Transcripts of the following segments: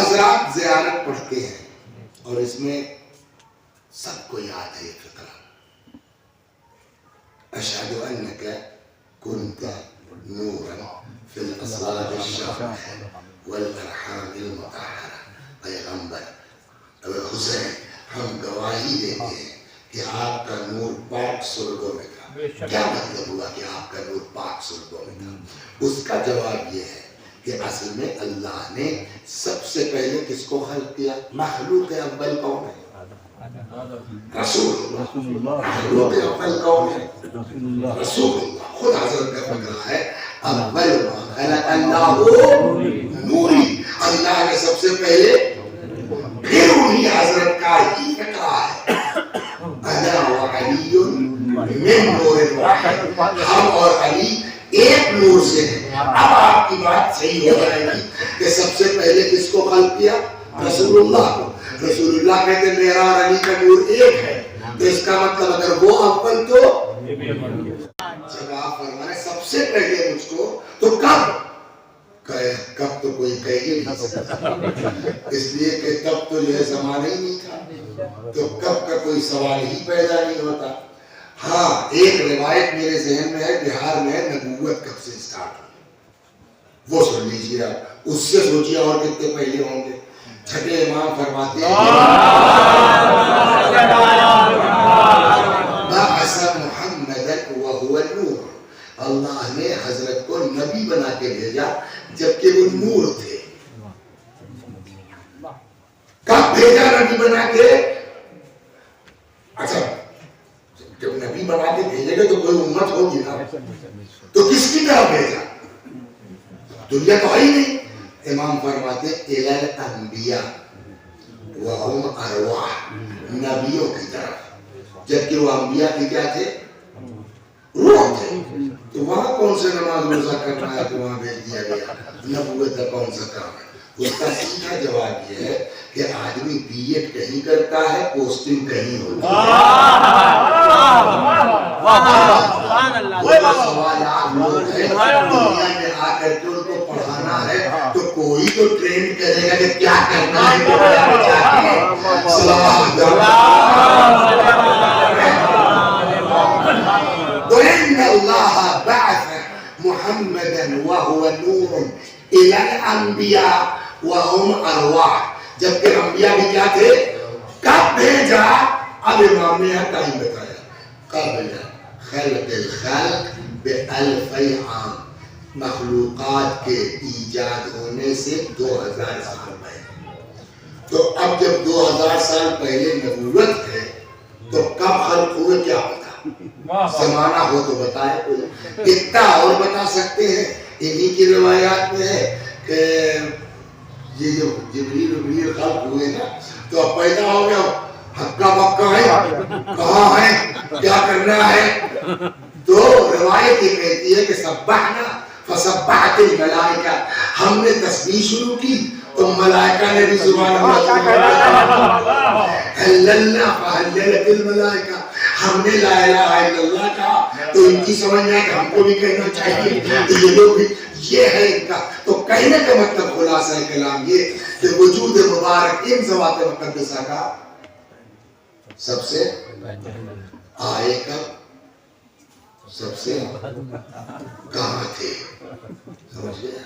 حضرات زیارت پڑھتے ہیں اور اس میں سب کو یاد ہے یہ فقرہ، اشہد انک کنت نورا فی الاصلاب الشرف والارحام المطہرہ، پیغمبر حسین ہم گواہی دیتے ہیں کہ آپ کا نور پاک سرگوں میں تھا۔ کیا مطلب ہوا کہ آپ کا نور پاک سرگوں میں تھا؟ اس کا جواب یہ ہے کہ اصل میں اللہ نے سب سے پہلے کس کو خلق کیا؟ مخلوق اول کون ہے؟ رسول اللہ۔ مخلوق اول کون ہے؟ رسول اللہ۔ خود حضرت کا فکرہ ہے اول ما خلق اللہ نوری، اللہ نے سب سے پہلے، پھر انہی حضرت کا ہی فکرہ ہے انا وعلی من نور واحد، ہم اور علی ایک نور سے ہیں۔ اب آپ کی بات صحیح ہو جائے گی کہ سب سے پہلے کس کو خلق کیا؟ رسول اللہ کو۔ رسول اللہ کہتے ہیں میرا اور علی کا نور ایک ہے، تو اس کا مطلب اگر وہ اول تو جب آپ فرمائیں سب سے پہلے مجھ کو، تو کب تو کوئی کہہ ہی نہیں سکتا، اس لیے کہ تب تو یہ زمانہ ہی نہیں تھا، تو کب کا کوئی سوال ہی پیدا نہیں ہوتا۔ ہاں ایک روایت میرے ذہن میں ہے، بہار میں نبوت کب سے سٹارٹ ہوئی، وہ سن لیجیے آپ، اس سے سوچیے اور کتنے پہلے ہوں گے۔ چھٹے امام فرماتے ہیں بعث محمدا وهو النور، اللہ نے حضرت کو نبی بنا کے بھیجا جبکہ وہ نور تھے۔ کب بھیجا نبی بنا کے؟ اچھا جب نبی بنا کے بھیجے گا تو کوئی امت ہوگی نا، تو کس کی طرف بھیجا؟ دنیا تو ہے ہی نہیں۔ امام فرماتے الی الانبیاء وهم ارواح، نبیوں کی طرف، جبکہ وہ انبیاء کی کیا تھے؟ روح تھے۔ تو وہاں کون سے نماز روزہ کرنا ہے تو وہاں بھیج دیا گیا؟ نبوت کا کون سا کام ہے؟ اس کا سیدھا جواب یہ ہے کہ آدمی بی ایڈ کہیں کرتا ہے، پوسٹنگ کہیں ہوتی ہے۔ وہ سوالات لوگ ہیں دنیا میں آ کر کے ان کو پڑھانا ہے تو کوئی تو ٹرین کرے گا کہ کیا کرنا ہے، وَإِنَّ اللَّهَ بَعَثَ مُحَمَّدًا وَهُوَ نُورٌ إِلَى الْأَنْبِيَاءِ وَهُمْ أَرْوَاحٌ، جبکہ انبیاء بھی کیا تھے؟ کب بھیجا؟ اب امام نے یہاں ٹائم بتایا، قبل خلق الخلق بألفی عام، مخلوقات کے ایجاد ہونے سے 2000 سال پہلے۔ تو اب جب 2000 سال پہلے نبوت ہے تو کب خلق ہوئے کیا پتا؟ زمانہ ہو تو بتائے کوئی۔ اتنا اور بتا سکتے ہیں، انہی کی روایات میں ہے کہ یہ جو جبریل خلق ہوئے نا تو اب پیدا ہو گیا، ہکا بکا ہے، کہاں ہے، کیا کرنا ہے؟ تو روایت یہ کہتی ہے کہ سبحنا فسبحت الملائکہ، ہم نے تسبیح شروع کی تو ملائکہ نے بھی سبحان اللہ، حللنا فحللت الملائکہ، ہم نے لا الہ الا اللہ کہا تو ان کی سمجھ میں کہ ہم کو بھی کہنا چاہیے، تو یہ لوگ بھی یہ ہے ان کا۔ تو کہنے کا مطلب خلاصہ کلام یہ کہ وجود مبارک ان ذوات مقدسہ کا سب سے آئے کا سب سے کہاں تھے، سمجھ گئے؟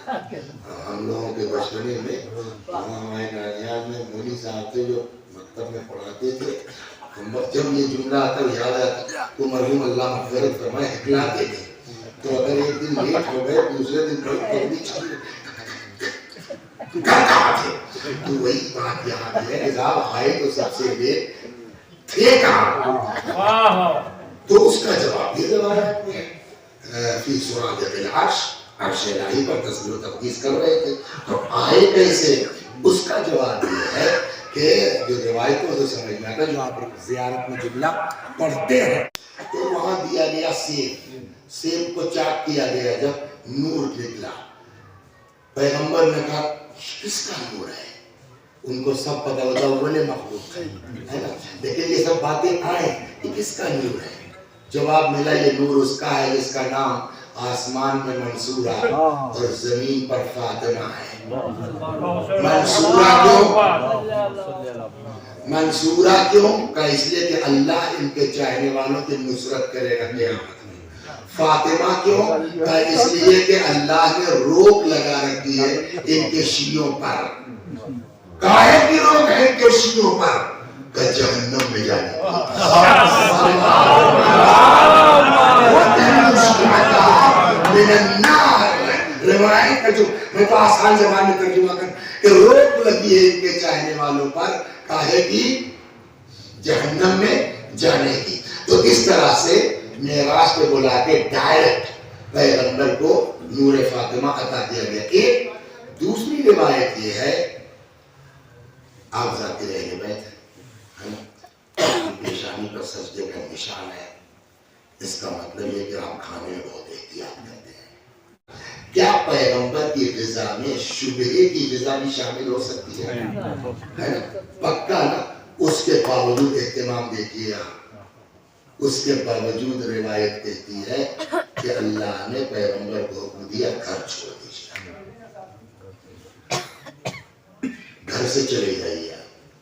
ہم لوگوں کے بچپنے میں ہمارے نانیال میں مولوی صاحب تھے جو مکتب میں پڑھاتے تھے، جب یہ جملہ آتا یاد آتا تو مرحوم اللہ مغفرت فرمائے ہکلاتے تھے، تو اگر ایک دن لیٹ ہو گئے دوسرے دن تبدیل چھوڑ کہاں تھے، تو وہی بات یہاں ہے کہ صاحب آئے تو سب سے لیٹ تھے کہاں؟ تو اس کا جواب یہ روایت میں فی سورۃ العرش، عرش الہی پر تسبیح و تقدیس کر رہے تھے، تو آئے کیسے؟ اس کا جواب یہ ہے کہ جو روایتوں سے سمجھ میں آتا ہے، جو آپ زیارت میں جملہ پڑھتے ہیں تو وہاں دیا گیا سیب کو چاک کیا گیا، جب نور نکلا، پیغمبر نے کہا کس کا نور ہے؟ ان کو سب پتہ ہوتا اول مخلوق ہے نا، لیکن یہ سب باتیں آئیں کہ کس کا نور ہے؟ جواب ملا یہ نور اس کا ہے جس کا نام آسمان میں منصور ہے اور زمین پر فاطمہ ہے۔ منصورہ کیوں؟ منصورہ کیوں؟ کہ اس لیے کہ اللہ ان کے چاہنے والوں کی نصرت کرے گا قیامت میں۔ فاطمہ کیوں؟ کہ اس لیے کہ اللہ نے روک لگا رکھی ہے ان کے شیعوں پر۔ کاہے کی روک ہے ان کے شیعوں پر؟ کہ جہنم میں جانے کی۔ من النار، روایت کا جو میں تو آسان زبان میں ترجمہ کر کہ روک لگی ہے ان کے چاہنے والوں پر کاہے کی؟ جہنم میں جانے کی۔ تو اس طرح سے معراج پہ بلا کے ڈائریکٹ پیغمبر کو نور فاطمہ عطا کیا گیا۔ ایک دوسری روایت یہ ہے، آپ ذاتی رہے بیٹھے پیشانی پر سجدے کا نشان ہے، اس کا مطلب یہ کہ آپ کھانے میں بہت احتیاط کرتے ہیں۔ کیا پیغمبر کی غذا میں شبہے کی غذا بھی شامل ہو سکتی ہے نا؟ پکا نا؟ اس کے باوجود اہتمام دیکھیے آپ، اس کے باوجود روایت کہتی ہے کہ اللہ نے پیغمبر کو حکم دیا گھر چھوڑ دیجیے، گھر سے چلے جائیے۔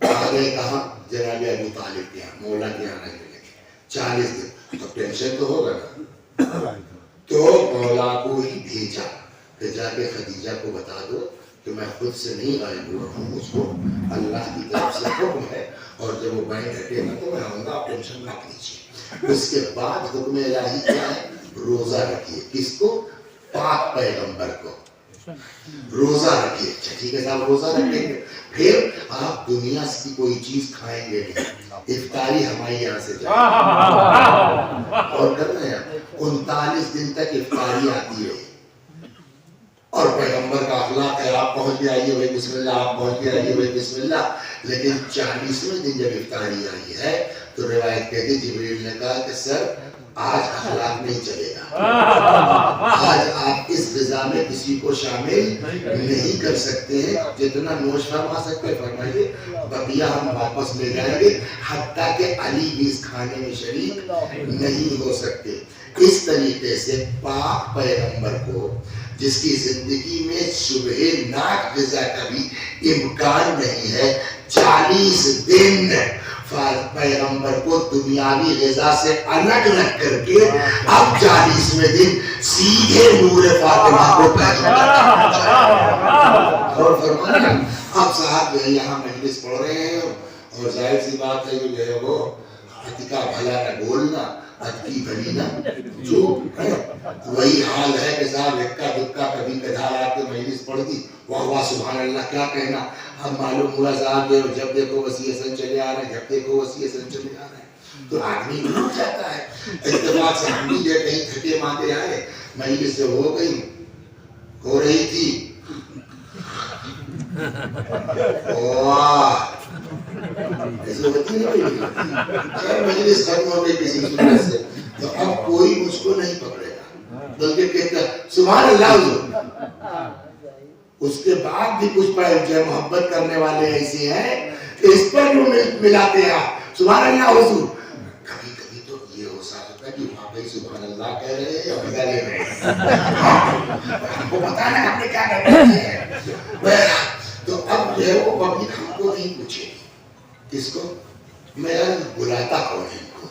آگے کہاں؟ جناب ابو طالب کے یہاں، مولا کے یہاں رہنے لگے 40 دن۔ تو ٹینشن تو ہوگا نا، تو مولا کو ہی بھیجا کہ جا کے خدیجہ کو بتا دو کہ میں خود سے نہیں غائب ہوا ہوں، مجھ کو اللہ کی طرف سے حکم ہے، اور جب وہ بین ہٹے گا تو میں آؤں گا، آپ ٹینشن نہ کیجیے۔ اس کے بعد حکم الہی کیا ہے؟ روزہ رکھیے۔ کس کو؟ پاک پیغمبر کو روزہ رکھیے۔ اچھا ٹھیک ہے صاحب، روزہ رکھیں گے، پھر آپ دنیا کی کوئی چیز کھائیں گے نہیں، افطاری ہمارے یہاں سے جائے اور کر رہے ہیں 39 دن تک افطاری آتی ہے، اور پیغمبر کا اخلاق ہے آپ پہنچ کے آئیے بھائی بسم اللہ، آپ پہنچ کے آئیے بھائی بسم اللہ۔ لیکن 40ویں دن جب افطاری آئی ہے تو روایت کہتی جبریل نے کہا کہ سر آج اخلاق نہیں چلے گا، آج آپ اس غذا میں کسی کو شامل نہیں کر سکتے ہیں، جتنا نوش فرما سکتے فرمائیے، بقیہ ہم واپس لے جائیں گے، حتیٰ کہ علی بھی اس کھانے میں شریک نہیں ہو سکتے۔ اس طریقے سے پاک پیغمبر کو جس کی زندگی میں شبہ ناک غذا کا بھی امکان نہیں ہے، 40 دن پیغمبر کو دنیاوی غذا سے الگ رکھ کر کے اب 40ویں دن سیدھے نور فاطمہ کو پیغمبر اور فرمایا اب صاحب جو ہے یہاں مجلس پڑھ رہے ہیں، اور ظاہر سی بات ہے جو ہے وہ عتیقہ بھلا نہ بولنا، عتقی بھلی نہ جو وہی حال ہے کہ صاحب اکا دکا کبھی کدھار آ کے مجلس پڑھ دی، واہ واہ سبحان اللہ کیا کہنا۔ اب معلوم ہوا صاحب جب دیکھو وسیع حسن چلے آ رہے ہیں، جب دیکھو وسیع حسن چلے آ رہے ہیں، تو آدمی ڈوب جاتا ہے۔ اتفاق سے ہم بھی جو کہیں تھکے ماندے آئے، مجلس سے ہو گئی ہو رہی تھی، واہ ایسے ہوتی نہیں، مجلس ختم ہو گئی کسی صورت سے، تو اب کوئی مجھ کو نہیں پکڑے گا، بلکہ کہتا سبحان اللہ حضور۔ اس کے بعد بھی کچھ جو محبت کرنے والے ایسے ہیں کہ اس پر کیوں ملاتے ہیں آپ سبحان اللہ حضور۔ کبھی کبھی تو یہ ہو سکتا ہے کہ واقعی سبحان اللہ کہہ رہے ہیں یا مزہ لے رہے ہیں، ہم کو پتا نا ہم نے کیا کر رہے ہیں۔ تو اب جو ہے وہ پبلک ہم کو نہیں پوچھے گی، کس کو؟ میں بلاتا کون ہے ان کو،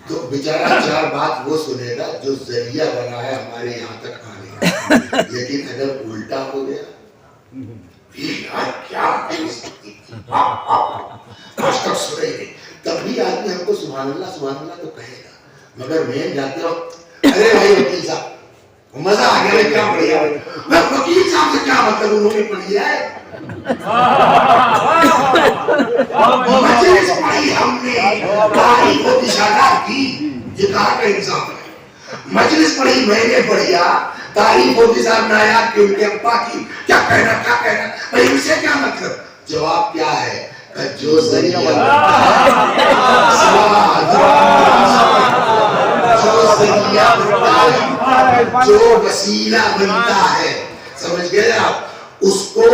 تو بیچارہ 4 بات وہ سنے گا جو ذریعہ بنا ہے ہمارے یہاں تک آنے کا۔ لیکن اگر الٹا ہو گیا کیا آج تک سنے گی، تب بھی آدمی ہم کو سبحان اللہ تو کہے گا، مگر میں جاتے وقت ارے بھائی وکیل صاحب مزہ آ گیا، کیا پڑھیا میں وکیل صاحب سے کیا مطلب انہوں نے پڑھی ہے، مجلس پڑھی ہم نے تاریخ و اشارات کی، یہ کہا کہ انصاف ہے، مجلس پڑھی میں نے پڑھیا تاریخ و اشارات نایات کی ان کے ابا کی، کیا کہنا بھائی ان سے کیا مطلب؟ جواب کیا ہے کہ جو ذریعہ جو وسیلہ بنتا ہے، سمجھ گئے آپ، اس کو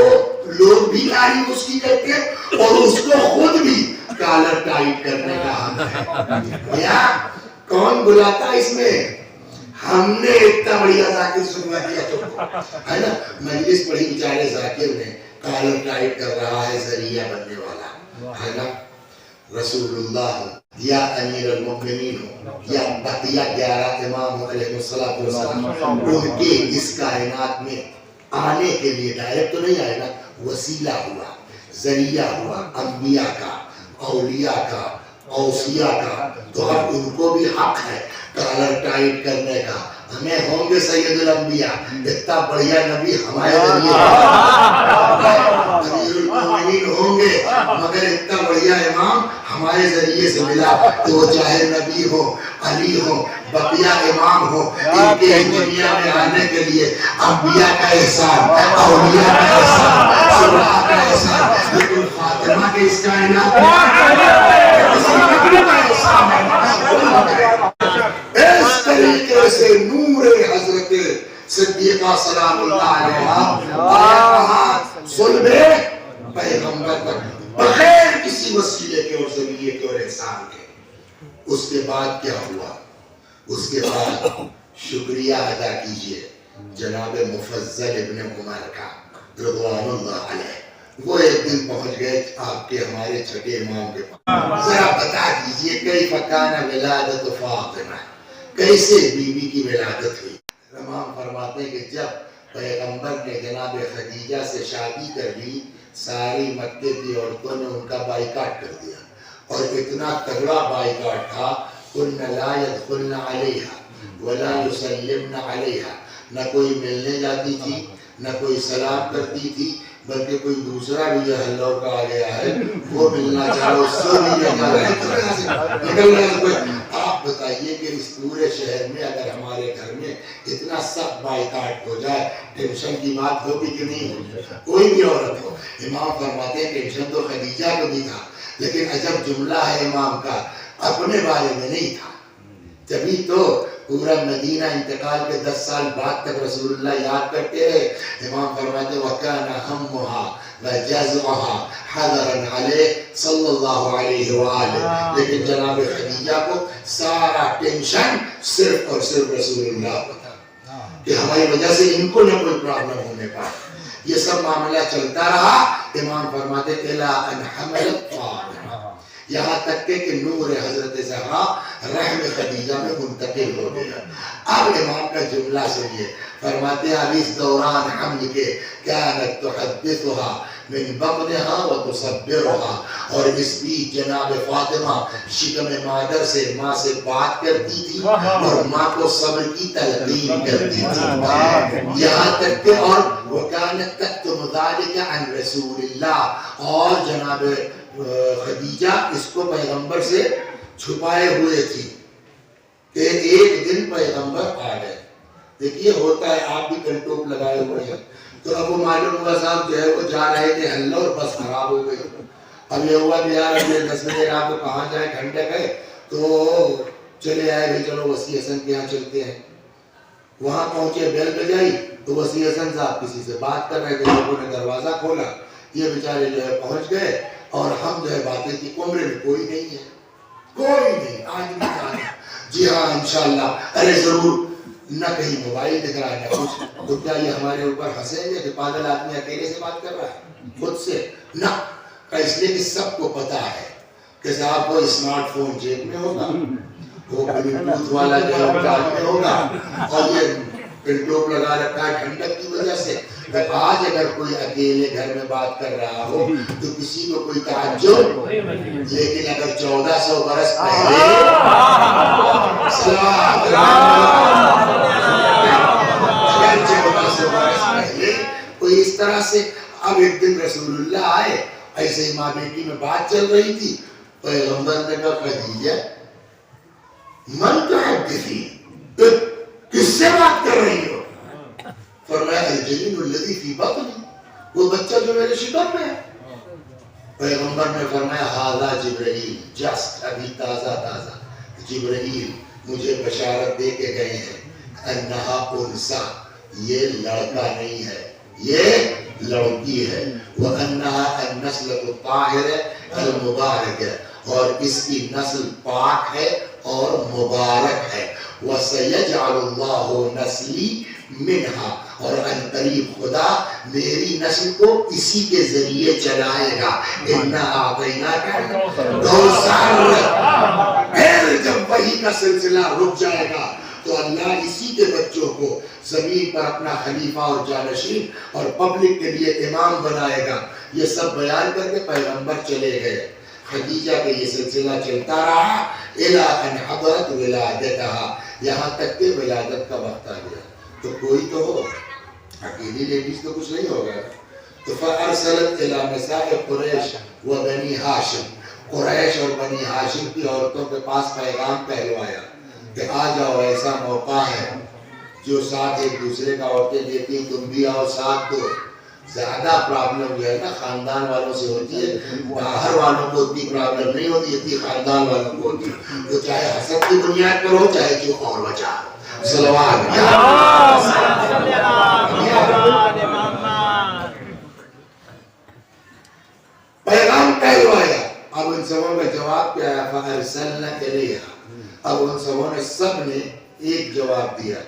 لوگ بھی تعریف اس کی کرتے ہیں اور اس کو خود بھی کالر ٹائٹ کرنے کا حق ہے۔ یا کون بلاتا اس میں؟ ہم نے اتنا بڑھیا ذاکر سنوا دیا تم کو، ہے نا؟ مجلس پڑھی بیچارے ذاکر نے، کالر ٹائٹ کر رہا ہے ذریعہ بننے والا، ہے نا؟ رسول اللہ یا امیر المؤمنین ہو یا بقیہ 11 امام علیہ السلام، ان کے اس کائنات میں آنے کے لیے ڈائریکٹ تو نہیں آئے نا، وسیلہ ہوا، ذریعہ ہوا، انبیاء کا، اولیاء کا، اوصیاء کا، تو اب ان کو بھی حق ہے کالر ٹائٹ کرنے کا۔ ہمیں ہوں گے سید الانبیاء، اتنا بڑھیا نبی ہمارے ذریعے امیر المؤمنین ہوں گے، مگر اتنا بڑھیا امام ہمارے ذریعے سے ملا، تو وہ چاہے نبی ہو، علی ہو، بقیہ امام ہو، ان کے دنیا میں آنے کے لیے انبیاء کا احسان، اولیاء کا احسان، صلحاء کا احسان، لیکن فاطمہ کے اس کائنات اس طریقے سے نور حضرت صدیقہ سلام اللہ علیہ آیا صلب پیغمبر تک بغیر کسی وسیلے کے اور ذریعے کے اور احسان کے۔ اس کے بعد کیا ہوا؟ اس کے بعد شکریہ ادا کیجئے جناب مفضل ابن عمر کا رضوان اللہ علیہ، وہ ایک دن پہنچ گئے آپ کے ہمارے چھٹے امام کے پاس، ذرا بتا دیجئے کیف کان ولادت فاطمہ، کیسے بی بی کی ولادت ہوئی؟ امام فرماتے ہیں کہ جب پیغمبر نے جناب خدیجہ سے شادی کر لی، ساری مکے کی عورتوں نے ان کا بائیکاٹ کر دیا، اور اتنا تگڑا بائیکاٹ تھا، قُلْنَ لَا يَدْخُلْنَ عَلَيْهَا وَلَا يُسَلِّمْنَ عَلَيْهَا، نہ کوئی ملنے جاتی تھی، نہ کوئی سلام کرتی تھی، بلکہ کوئی دوسرا بھی جو ہلو کا آ گیا ہے وہ ملنا چاہو اس سے بھی نکل رہے ہیں۔ آپ بتائیے کہ اس پورے شہر میں اگر ہمارے گھر میں اتنا سخت بائیکاٹ ہو جائے، ٹینشن کی بات ہوگی کہ نہیں ہوگی؟ کوئی بھی عورت ہو، امام فرماتے ہیں ٹینشن تو خدیجہ کو بھی تھا، لیکن عجب جملہ ہے امام کا، اپنے بارے میں نہیں تھا۔ جبھی تو پورا مدینہ انتقال کے 10 سال بعد تک رسول اللہ یاد کرتے رہے۔ امام فرماتے وَكَانَ هَمُّهَا وَجَزْعُهَا حَذَرًا عَلَيْهِ صلی اللہ علیہ وآلہ، لیکن جناب خدیجہ کو سارا ٹینشن صرف اور صرف رسول اللہ کو تھا کہ ہماری وجہ سے ان کو نہ کوئی پرابلم ہونے پائے۔ یہ سب معاملہ چلتا رہا، امام فرماتے إِلَىٰ أَنْ حَمَلَتْ فَاطِمَةٌ، یہاں تک کہ نور حضرت زہرا رحم خدیجہ میں منتقل ہو گیا۔ اب امام کا جملہ سنیے، فرماتے ہیں اب اس دوران حمل کے كانت تحدثها من بطنها وتصبرها، اور اس بیچ جناب فاطمہ شکم مادر سے ماں سے بات کرتی تھی اور ماں کو صبر کی تلقین کرتی تھی، یہاں تک کہ اور وكانت تكتم ذلك عن رسول اللہ، اور جناب خدیجہ اس کو پیغمبر سے چھپائے ہوئے تھی کہ ایک دن پیغمبر آ گئے۔ دیکھیے ہوتا ہے، آپ بھی کنٹوپ لگائے ہوئے ہیں، تو اب وہ معلوم ہوا صاحب جو ہے وہ جا رہے تھے حلہ اور بس خراب ہو گئی۔ اب یہ ہوا کہ یار اب 10 بجے رات کو کہاں جائیں، ٹھنڈک ہے، تو چلے آئے بھی چلو وسیع حسن کے یہاں چلتے ہیں۔ وہاں پہنچے، بیل بجائی تو وسیع حسن صاحب کسی سے بات کر رہے تھے، لوگوں نے دروازہ کھولا، یہ بیچارے جو ہے پہنچ گئے، اور ہم جو ہے باتیں کی، کمرے میں کوئی نہیں ہے، کوئی نہیں، آج بھی جانا جی ہاں انشاءاللہ، ارے ضرور، نہ کہیں موبائل دکھ رہا ہے نہ کچھ، تو کیا یہ ہمارے اوپر ہنسیں گے کہ پاگل آدمی اکیلے سے بات کر رہا ہے خود سے؟ نہ، اس لیے کہ سب کو پتا ہے کہ صاحب کو اسمارٹ فون جیب میں ہوگا، وہ بلوٹوتھ والا جو ہے کار میں ہوگا، اور یہ پنٹوپ لگا رکھا ہے ٹھنڈک کی وجہ سے۔ تو آج اگر کوئی اکیلے گھر میں بات کر رہا ہو تو کسی کو کوئی تعجب، لیکن اگر 1400 برس پہلے اگر 1400 برس پہلے کوئی اس طرح سے، اب ایک دن رسول اللہ آئے، ایسے ہی ماں بیٹی میں بات چل رہی تھی، پیغمبر نے کہا خدیجہ من تحدثی، کس سے بات کر رہی ہو؟ فرمایا الجنین الذی فی بطنی، وہ بچہ جو میرے شکم میں ہے۔ پیغمبر نے فرمایا ھذا جبرائیل، جسٹ ابھی تازہ جبرائیل مجھے بشارت دے کے گئے ہیں انہا انسا، یہ لڑکا نہیں ہے، یہ لڑکی ہے، وَأَنَّهَا النَّسْلَةُ الطَّاهِرَةُ الْمُبَارَكَةُ، اور اس کی نسل پاک ہے اور مبارک ہے، وَسَيَجْعَلُ اللَّهُ نَسْلِي مِنْهَا، اور ان قریب خدا میری نسل کو اسی کے ذریعے چلائے گا. اِنَّا أَعْطَيْنَاكَ الْكَوْثَرَ. پھر جب وحی کا سلسلہ رک جائے گا تو اللہ اسی کے بچوں کو زمین پر اپنا خلیفہ اور جانشین اور پبلک کے لیے امام بنائے گا. یہ سب بیان کر کے پیغمبر چلے گئے. خدیجہ کے یہ سلسلہ چلتا رہا اِلَىٰ أَنْ حَضَرَتْ وِلَادَتَهَا، یہاں تک کہ ولادت کا وقت آ گیا. تو کوئی تو ہو، اکیلی لیڈیز تو کچھ نہیں ہوگا. تو فَأَرْسَلَتْ إِلَىٰ نِسَاءِ قُرَيْشَ وَبَنِي ہاشم، قریش اور بنی ہاشم کی عورتوں کے پاس پیغام پہلوایا کہ آ جاؤ، ایسا موقع ہے. جو ساتھ ایک دوسرے کا عورتیں دیتی ہیں تم بھی آؤ ساتھ دو. زیادہ پرابلم جو ہے نا خاندان والوں سے ہوتی ہے، باہر والوں کو اتنی پرابلم نہیں ہوتی اتنی خاندان والوں کو ہوتی ہے. تو چاہے حسد کی بنیاد پر ہو چاہے جو اور وجہ ہو. صلوات پیغام پہلوایا. اب ان سبوں کا جواب کیا ہے؟ فَأَرْسَلْنَا إِلَيْهَا. اب ان سبوں نے سب نے ایک جواب دیا،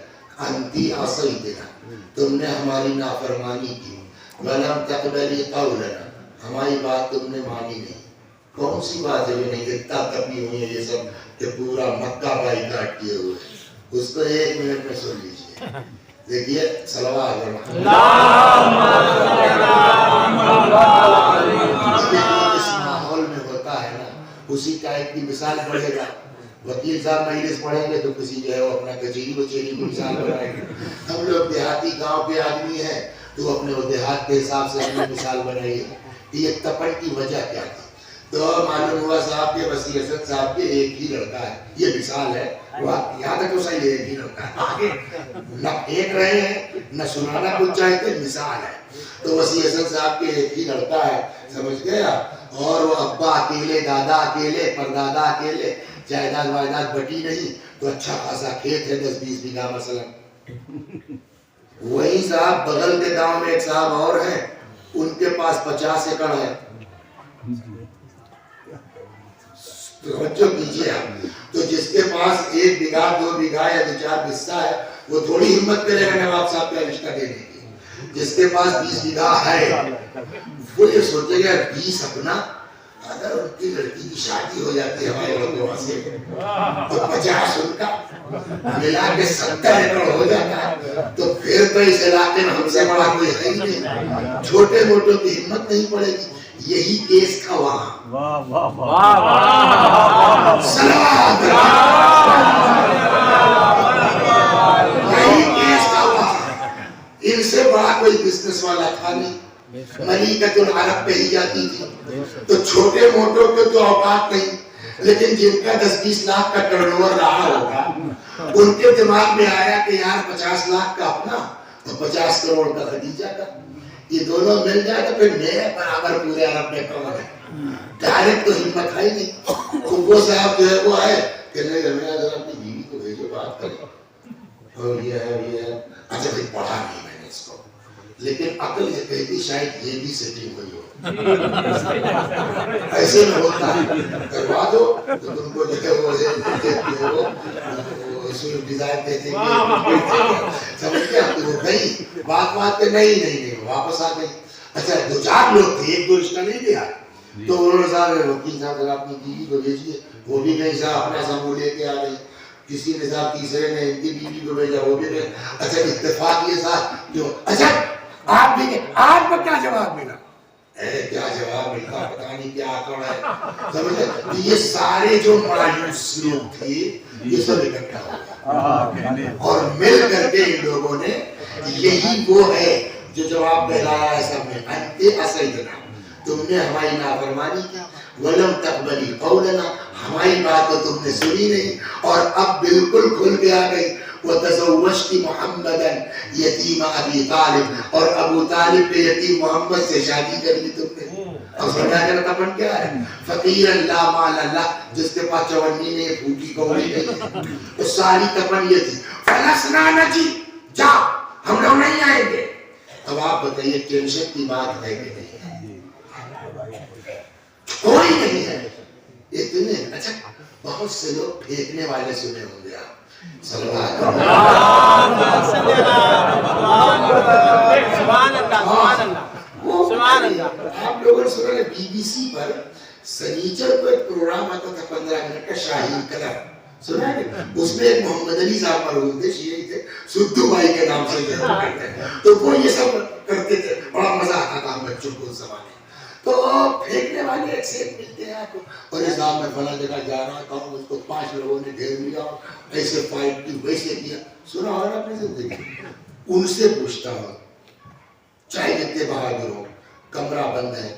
أَنْتِ عَصَيْتِنَا، تم نے ہماری نافرمانی کی، وَلَمْ تَقْبَلِي قَوْلَنَا، ہماری بات تم نے مانی نہیں. کون سی بات ہے جو نہیں اتنا تپی ہوئی ہے یہ سب کہ پورا مکہ بائی کاٹ کیے ہوئے. اس کو 1 منٹ میں سن لیجیے. دیکھیے صلوات اس ماحول میں ہوتا ہے نا اسی ٹائپ کی مثال پڑھے گا. وکیل صاحب مجلس پڑھیں گے تو کسی جو ہے وہ اپنا کچیری وچیری کی مثال بنائیں گے. ہم لوگ دیہاتی گاؤں کے آدمی ہیں تو اپنے وہ دیہات کے حساب سے اپنی مثال بنائیے کہ یہ تپن کی وجہ کیا تھی. تو معلوم ہوا صاحب کے وسیع حسن صاحب کے ایک ہی لڑکا ہے. یہ مثال ہے، یہاں تک تو صحیح ہے، ایک ہی لڑکا ہے. آگے نہ ایک رہے ہیں نہ سنانا کچھ چاہتے، مثال ہے. تو وسیع حسن صاحب کے ایک ہی لڑکا ہے، سمجھ گیا. اور وہ ابا اکیلے، دادا اکیلے، پردادا اکیلے، جائیداد وائداد بٹی نہیں. تو اچھا خاصا کھیت ہے 10-20 بیگھہ مثلا. وہی صاحب بغل کے گاؤں میں ایک صاحب اور ہیں، ان کے پاس 50 ایکڑ ہے. توجہ کیجیے آپ. تو جس کے پاس 1 بیگھہ 2 بیگھہ یا 2-4 حصہ ہے وہ تھوڑی ہمت کرے گا نواب صاحب کا رشتہ دینے کی. جس کے پاس 20 بیگھہ ہے وہ یہ سوچے گا 20 اپنا، اگر ان کی لڑکی کی شادی ہو جاتی ہے ہمارے لوگوں سے تو 50 ان کا ملا کے 70 ایکڑ ہو جاتا ہے. تو پھر تو اس علاقے میں ہم سے بڑا کوئی ہے ہی نہیں. چھوٹے موٹوں کی ہمت نہیں پڑے گی. یہی کیس تھا وہاں. یہی کیس تھا وہاں. ان سے بڑا کوئی بزنس والا تھا نہیں. ملیکۃ العرب کہی جاتی تھی. تو چھوٹے موٹوں کے تو اوقات نہیں، لیکن جن کا 10-20 لاکھ کا ٹرن اوور رہا ہوگا ان کے دماغ میں آیا کہ یار 50 لاکھ کا اپنا اور 50 کروڑ کا خدیجہ کا، یہ دونوں مل جائے تو پھر میرے برابر پورے عرب میں کون ہے. ڈائریکٹ تو ہمت ہے ہی نہیں. وہ صاحب جو ہے وہ آئے کہ نہیں ہمیں اگر اپنی بیوی کو بھیجو بات کریں اور یہ ہے یہ ہے. اچھا بھائی پڑھا نہیں میں نے اس کو، لیکن عقل یہ کہتی شاید یہ بھی سیٹنگ ہوئی ہو. ایسے میں ہوتا ہے کروا دو تو تم کو جو ہے وہ ڈیزائر دیتے ہیں سمجھ گیا. تو وہ گئی بات پہ نہیں واپس آ گئی. اچھا 2-4 لوگ تھے، 1-2 رشتہ نہیں دیا. تو انہوں نے صاحب وکیل صاحب اپنی بیوی کو بھیجیے، وہ بھی نہیں صاحب اپنا سمو لے کے آ گئی. کسی نے صاحب تیسرے نے ان کی بیوی کو بھیجا، وہ بھی نہیں. اچھا اتفاق یہ صاحب جو اچھا آپ بھی آپ کو کیا جواب ملا؟ کیا جواب ملتا پتہ نہیں کیا آکڑ ہے. سمجھے یہ سارے جو مایوس لوگ تھے یہ سب اکٹھا ہو گئے اور مل کر کے ان لوگوں نے یہی وہ ہے جو جواب دلایا ہے سب نے. انت عصیتنا، تم نے ہماری نافرمانی کی. ولم تقبلی قولنا، ہماری بات تو تم نے سنی نہیں. اور اب بالکل کھل کے آ گئی. وتزوجت محمدا یتیم ابی طالب، اور ابو طالب کے یتیم محمد سے شادی کر لی تم نے. اور فرمایا کہ تپن کیا ہے؟ فقیرا لا مال له، جس کے پاس چونی نہیں پھوٹی کوڑی نہیں. تو ساری تپن یہ تھی. فلسنا نجی، جا ہم لوگ نہیں آئیں گے. اب آپ بتائیے ٹینشن کی بات ہے کہ نہیں ہے؟ کوئی نہیں ہے اتنے. اچھا بہت سے لوگ پھینکنے والے سنے ہوں گے آپ. آپ لوگوں نے سنا ہے BBC پر سنیچر کو ایک پروگرام آتا تھا 15 منٹ کا شاہین کلر, سنا ہے؟ اس میں ایک محمد علی صاحب مرحوم تھے, شیعہ تھے, سدھو بھائی کے نام سے کرتے ہیں, تو وہ یہ سب کرتے تھے, بڑا مزہ آتا تھا ہم بچوں کو اس زمانے. تو پھینکنے والے ایک سے ملتے ہیں آپ کو, اور اس میں فلاں جگہ جا رہا تھا, اس کو 5 لوگوں نے گھیر لیا, ایسے فائٹ کی, ویسے کیا, سنا ہوگا اپنی زندگی. ان سے پوچھتا ہوں, چاہے جتنے بہادر ہو, کمرہ بند ہے,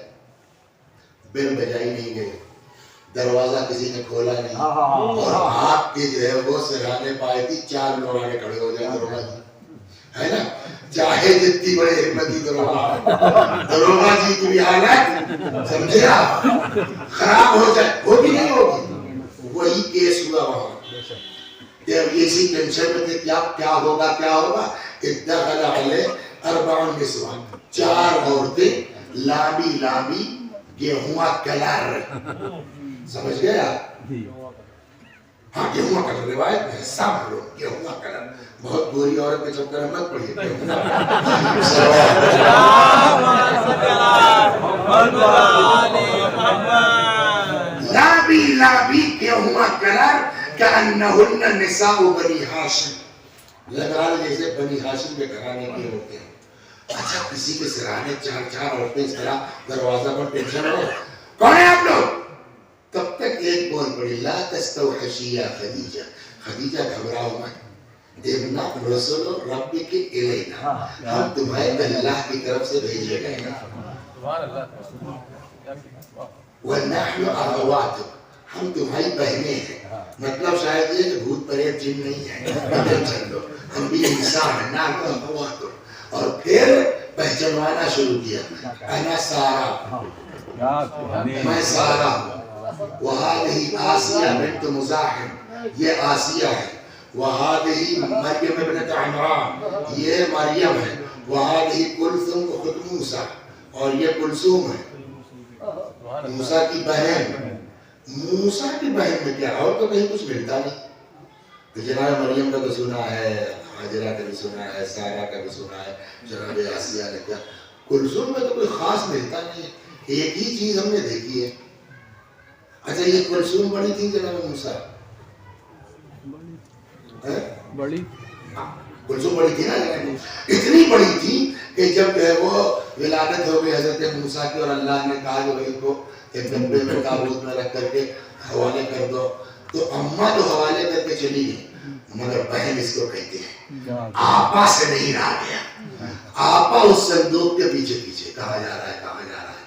بیل بجائی نہیں گئی, دروازہ کسی نے کھولا نہیں, اور آپ کے جو ہے وہ سراہنے پائے تھی, 4 لوگ آنے کھڑے ہو جائیں دروازہ, ہے نا, چاہے جتنی بڑے حکمتی دروگا جی کی بھی حالت سمجھے آپ خراب ہو جائے, وہ بھی نہیں ہوگی. وہی کیس ہوا وہاں, جب اسی ٹینشن میں تھے کیا ہوگا, اتدخل علیہ 4 نسوان, 4 عورتیں لامبی لامبی گیہواں کلر, سمجھ گئے آپ؟ ہاں گیہواں کلر روایت میں ہے, سب لوگ گیہواں کلر, بہت گوری عورت کے چکر مت پڑیے. لابی لابی گیہواں کلر کأنہن نساء بنی ہاشم, لگ رہا ہے جیسے بنی ہاشم کے گھرانے کے ہوتے ہیں. اچھا کسی کے سرانے 4 عورتیں اس طرح دروازہ پر ٹینشن ہو, کون ہے آپ لوگ؟ تب تک ایک بول پڑی, لا تستوحشی یا خدیجہ, خدیجہ گھبراؤ مت, اِنَّا رُسُلُ رَبِّكِ إِلَيْنَا, ہم تمہیں اللہ کی طرف سے بھیجے گئے ہیں. وَنَحْنُ أَخَوَاتُكُمْ, ہم تمہاری بہنیں ہیں. مطلب شاید یہ کہ بھوت پریت جن نہیں ہے, ٹینشن لو, ہم بھی انسان ہیں, نحن أخواتكم. اور پھر پہچانوانا شروع کیا, انا سارا, میں سارا ہوں, وہذہ آسیہ بنت مزاحم, یہ آسیہ ہے, وہذہ مریم ابنت عمران, یہ مریم ہے, وہذہ کلثوم اخت موسیٰ, اور یہ کلثوم ہے موسیٰ کی بہن. موسیٰ کی بہن میں کیا, اور تو کہیں کچھ ملتا نہیں. جناب مریم کا تو سنا ہے, حاجرہ کا بھی سنا ہے, سارہ کا بھی سنا ہے, جناب آسیہ نے کیا, کلثوم میں تو کوئی خاص ملتا نہیں ہے. ایک ہی چیز ہم نے دیکھی ہے. اچھا یہ کلثوم بڑی تھی جناب موسیٰ, بڑی کلثوم بڑی تھی نا, اتنی بڑی تھی کہ جب وہ ولادت ہو گئی حضرت موسیٰ کی, اور اللہ نے کہا کہ بھائی کو ایک ڈبے میں تابوت میں رکھ کر کے حوالے کر دو, تو اماں تو حوالے کر کے چلی گئی, مگر بہن اس کو کہتے ہیں, آپا سے نہیں رہا گیا. آپا اس صندوق کے پیچھے پیچھے, کہاں جا رہا ہے, کہاں جا رہا ہے,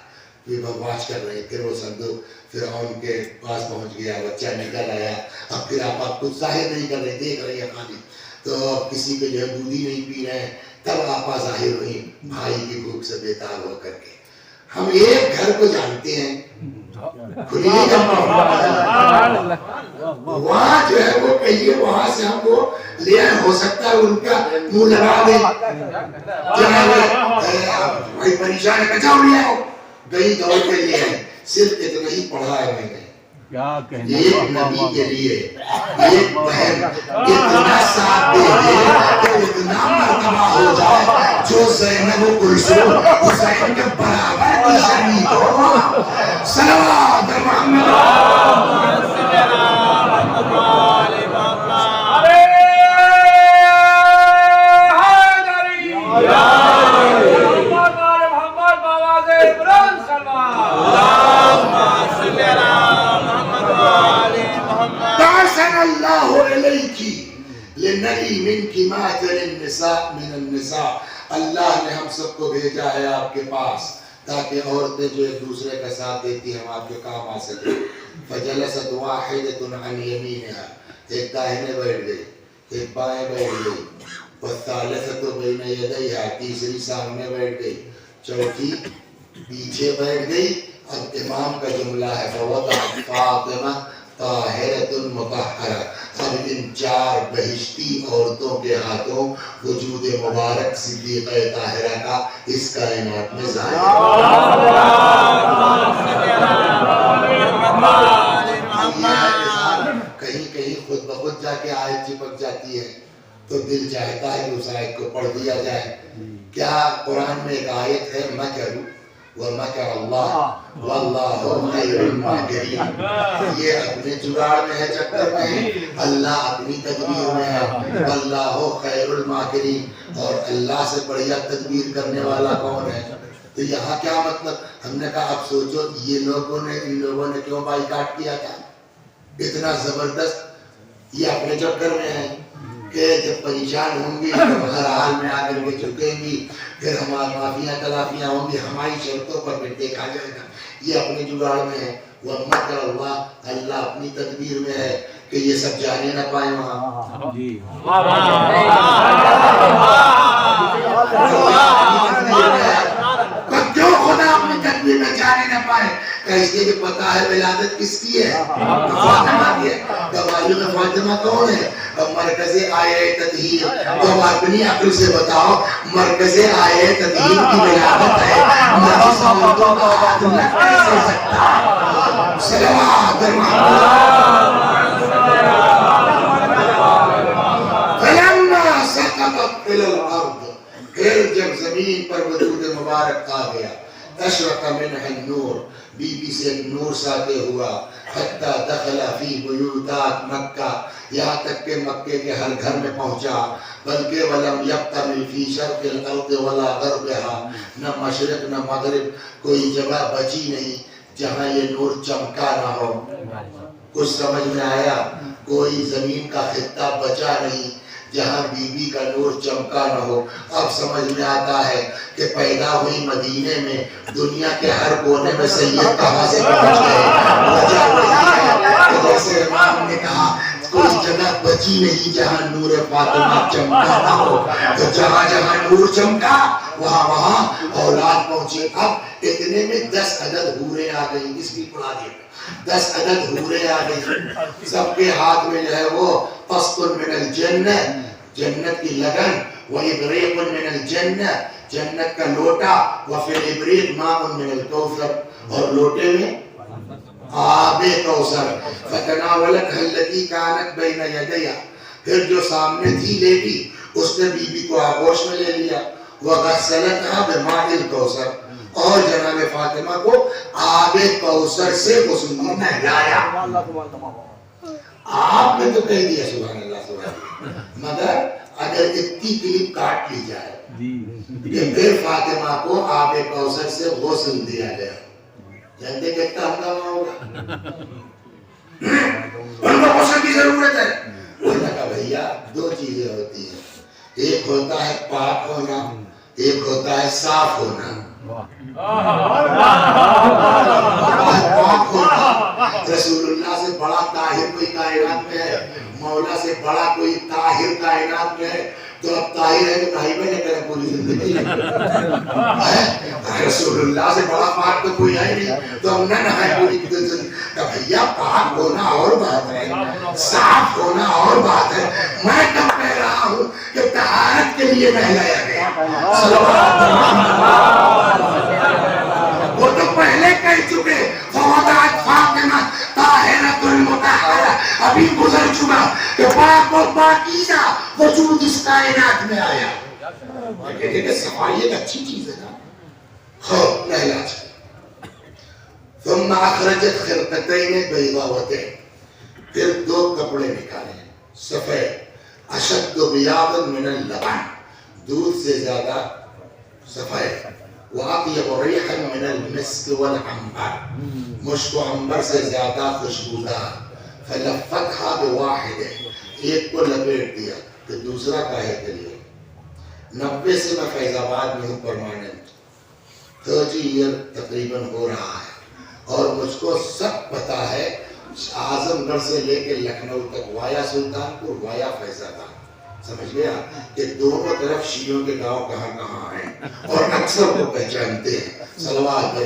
یہ بکواس کر رہے. پھر وہ صندوق فرعون کے پاس پہنچ گیا, بچہ نکل آیا. اب پھر آپ کچھ ظاہر نہیں کر رہے, دیکھ رہے ہیں خالی, تو کسی کے جو ہے دودھ ہی نہیں پی رہے ہیں, تب آپا ظاہر ہوئی بھائی کی بھوک سے بیتاب ہو کر کے. ہم ایک گھر کو جانتے ہیں, کھلی وہاں جو ہے وہ کہیے, وہاں سے ہم کو لے آئے, ہو سکتا ہے ان کا منہ لگا دیں. بھائی پریشان ہے, کچاؤ لے آؤ, گئی دوڑ کے لے آئے. صرف اتنا ہی پڑھا ہے میں نے, ایک نبی کے لیے ایک بہن اتنا ساتھ دے دے کہ اتنا مرتبہ ہو جائے جو زینب و کلثوم حسین کے برابر کی شریک ہو. صلوات محمد. لنری منکی ماتر النساء من النساء, اللہ نے ہم سب کو بھیجا ہے آپ کے پاس تاکہ عورتیں جو ایک دوسرے کا ساتھ دیتی ہیں ہم آپ کے کام آ سکیں. فجلست واحدۃ عن یمینها, ایک داہنے بیٹھ گئی, ایک بائیں بیٹھ گئی. والثالثۃ بین یدیها, تیسری سامنے بیٹھ گئی, چوتھی پیچھے بیٹھ گئی. اب امام کا جملہ ہے فوضعت فاطمہ طاہرۃ مطہرہ, اب ان 4 بہشتی عورتوں کے ہاتھوں وجود مبارک صدیقہ طاہرہ کا اس کائنات میں ظاہر ہے. جا کے آیت چپک جاتی ہے تو دل چاہتا ہے کہ اس آیت کو پڑھ دیا جائے. کیا قرآن میں ایک آیت ہے مکروا ومکر اللہ واللہ خیر الماکرین. یہ اپنے جگاڑ میں ہے چکر میں، اللہ اپنی تدبیر میں ہے. واللہ خیر الماکرین، اور اللہ سے بڑھیا تدبیر کرنے والا کون ہے؟ تو یہاں کیا مطلب؟ ہم نے کہا اب سوچو یہ لوگوں نے ان لوگوں نے کیوں بائیکاٹ کیا تھا اتنا زبردست. یہ اپنے چکر میں ہے کہ جب پریشان ہوں گی تو ہر حال میں آ کر کے جھکیں گی، پھر ہماری معافیاں تلافیاں ہوں گی، ہماری شرطوں پر پھر دیکھا جائے گا. یہ اپنے جگاڑ میں ہے. وَمَكَرَ اللَّهُ، اللہ اپنی تدبیر میں ہے کہ یہ سب جانے نہ پائیں وہاں. کیوں خدا اپنی تدبیر میں جانے نہ پائے؟ اس لیے کہ پتا ہے ولادت کس کی ہے؟ فاطمہ کی ہے. گواہیوں میں فاطمہ کون ہے؟ مرکز آیہ تطہیر. تو اپنی عقل سے بتاؤ مرکز آیہ تطہیر کی ولادت ہے، نبی صحابوں کا ہاتھ نہ کیسے سکتا ہے؟ صلوات فلما سقطت الى الارض، پھر جب زمین پر وجود مبارک آ گیا، اشرق منها النور، بی بی سے نور ساطع ہوا، حتی دخل فی بیوتات مکہ، یہاں تک کہ مکے کے ہر گھر میں پہنچا. بلکہ ولم یبتمل فی شرق الارض ولا غربها، نہ مشرق نہ مغرب کوئی جگہ بچی نہیں جہاں یہ نور چمکا نہ ہو. کچھ سمجھ میں آیا؟ کوئی زمین کا خطہ بچا نہیں جہاں بی بی کا نور چمکا نہ ہو. اب سمجھ میں آتا ہے کہ پیدا ہوئی مدینے میں دنیا کے ہر کونے میں سید کہاں سے پہنچ گئے. وجہ وہی ہے کہ جیسے امام نے کہا کوئی جگہ بچی نہیں جہاں نور فاطمہ چمکا نہ ہو. تو جہاں جہاں نور چمکا وہاں وہاں اولاد پہنچی. اب اتنے میں 10 عدد حوریں آ گئی. اس کی پڑھا دیا 10 عدد حوریں آ گئی. سب کے ہاتھ میں جو ہے وہ قسط من الجنہ، جنت کی لگن، وإبريق من الجنہ، جنت کا لوٹا، وفي الإبريق ماء من الكوثر، اور لوٹے میں آب کوثر. فتناولتها التي كانت بين يديها، پھر جو سامنے تھی لیڈی اس نے بی بی کو آغوش میں لے لیا. وغسلتها بماء الكوثر، اور جناب فاطمہ کو آب کوثر سے غسل نہلایا. آپ نے تو کہہ دیا سبحان اللہ سبحان اللہ، مگر اگر اتنی کلپ کاٹ لی جائے کہ پھر فاطمہ کو آب کوثر سے غسل دیا گیا، جانتے کتنا ہنگامہ ہوگا؟ ان کو غسل کی ضرورت ہے. انہوں نے کہا بھیا 2 چیزیں ہوتی ہیں، ایک ہوتا ہے پاک ہونا، ایک ہوتا ہے صاف ہونا. پاک ہونا، رسول اللہ سے بڑا طاہر کوئی کائنات میں ہے؟ مولا سے بڑا کوئی طاہر کائنات میں ہے؟ تو اب طاہر ہے تو نہیں میں نے کرا پوری زندگی. رسول اللہ سے بڑا پاک تو کوئی ہے نہیں تو ہم نہ نہائے پوری زندگی. بھیا پاک ہونا اور بات ہے، صاف ہونا اور بات ہے. میں کب کہہ رہا ہوں کہ طہارت کے لیے نہلایا گیا. وہ تو پہلے کہہ چکے فوضات فاطمہ طاہرۃ المطہرہ، ابھی گزر چکا کہ پاک و پاکیزہ وجود اس کائنات میں آیا. کہتے کہ صفائی ایک اچھی چیز ہے نا. خوب نہلا چکا. ثم اخرجت خرقتین بیضاوتین، پھر 2 کپڑے نکالے سفید، اشد بیاضا من اللبن، دودھ سے زیادہ سفید، واطیب ریحا من المسک والعنبر، مشک و عنبر سے زیادہ خوشبودار. فلفتها بواحد، ایک کو لپیٹ دیا تو دوسرا کاہے کے لیے. 90 سے میں فیض آباد میں ہوں پرماننٹ، 30 ایئر تقریباً ہو رہا ہے، اور مجھ کو سب پتا ہے اعظم گڑھ سے لے کے لکھنؤ تک، وایا سلطان پور وایا فیض آباد. سمجھ گیا کہ دونوں طرف شیعوں کے گاؤں کہاں کہاں ہیں اور اکثر کو پہچانتے ہیں. صلوات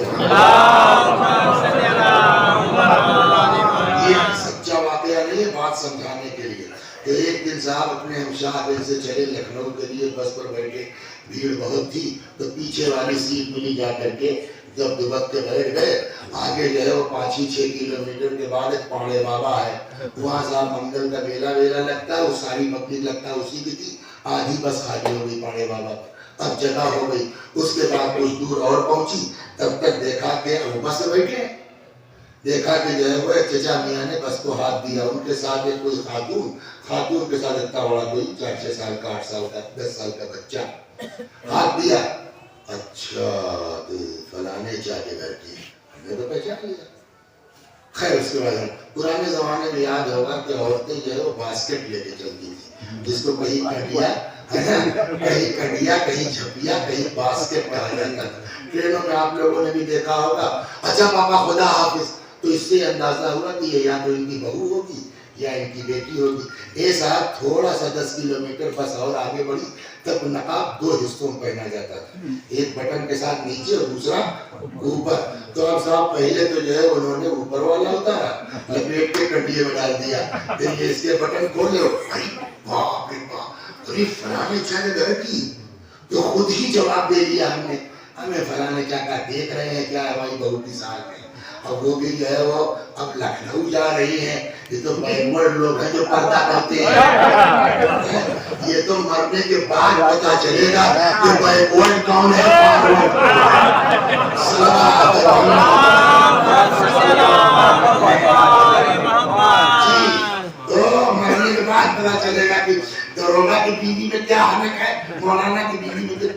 یہ سچا واقعہ نہیں ہے، بات سمجھانے کے لیے. کہ ایک دن صاحب اپنے ہمشاہ سے چلے لکھنؤ کے لیے، بس پر بیٹھے، بھیڑ بہت تھی تو پیچھے والی سیٹ ملی جا کر کے جب دبک کے بیٹھ گئے آگے جو ہے وہ 5-6 کلومیٹر کے بعد ایک پاڑے بابا ہے, وہاں صاحب منگل کا میلہ ویلا لگتا ہے, وہ ساری پبلک لگتا ہے اسی کی تھی, آدھی بس خالی ہو گئی پاڑے بابا پر, اب جگہ ہو گئی. اس کے بعد کچھ دور اور پہنچی, تب تک دیکھا کہ ابو بس سے بیٹھے ہیں, دیکھا کہ جو ہے وہ ایک چچا میاں نے بس کو ہاتھ دیا, ان کے ساتھ ایک کوئی خاتون کے ساتھ اتنا بڑا کوئی 4-6 سال کا 8 سال کا 10 سال کا بچہ ہاتھ دیا. اچھا تو فلانے چا کے گھر کی, ہم نے تو پہچان لیا. خیر اس کے بعد پرانے زمانے میں یاد ہوگا کہ عورتیں جو ہے وہ باسکٹ لے کے چلتی تھی, جس کو کہیں کٹیا کہیں جھپیا کہیں باسکٹ کہا جاتا تھا. ٹرینوں میں آپ لوگوں نے بھی دیکھا ہوگا. اچھا پاپا خدا حافظ, تو اس سے اندازہ ہوا کہ یہ یا تو ان کی بہو ہوگی یا ان کی بیٹی ہوگی. اے صاحب تھوڑا سا 10 کلومیٹر بس اور آگے بڑھی تب نقاب 2 حصوں میں پہنا جاتا تھا, ایک بٹن کے ساتھ نیچے اور دوسرا اوپر. تو اب صاحب پہلے تو جو ہے انہوں نے اوپر والا ہوتا ہے لپیٹ کے کٹیے میں ڈال دیا, پھر یہ اس کے بٹن کھولے, باپ رے باپ, ارے فلانے چا کے گھر کی, تو خود ہی جواب دے دیا ہم نے, ہمیں فلانے چا کا دیکھ رہے ہیں کیا ہماری بہو کی سال میں, اب وہ بھی جو ہے وہ اب لکھنؤ جا رہی ہیں. یہ تو بیکورڈ لوگ ہیں جو پردہ کرتے ہیں, یہ تو مرنے کے بعد پتا چلے گا کہ بیکورڈ کون ہے. تو مرنے کے بعد پتا چلے گا کہ دروگا کی بیوی میں کیا حق ہے, مولانا کی بیوی میں جو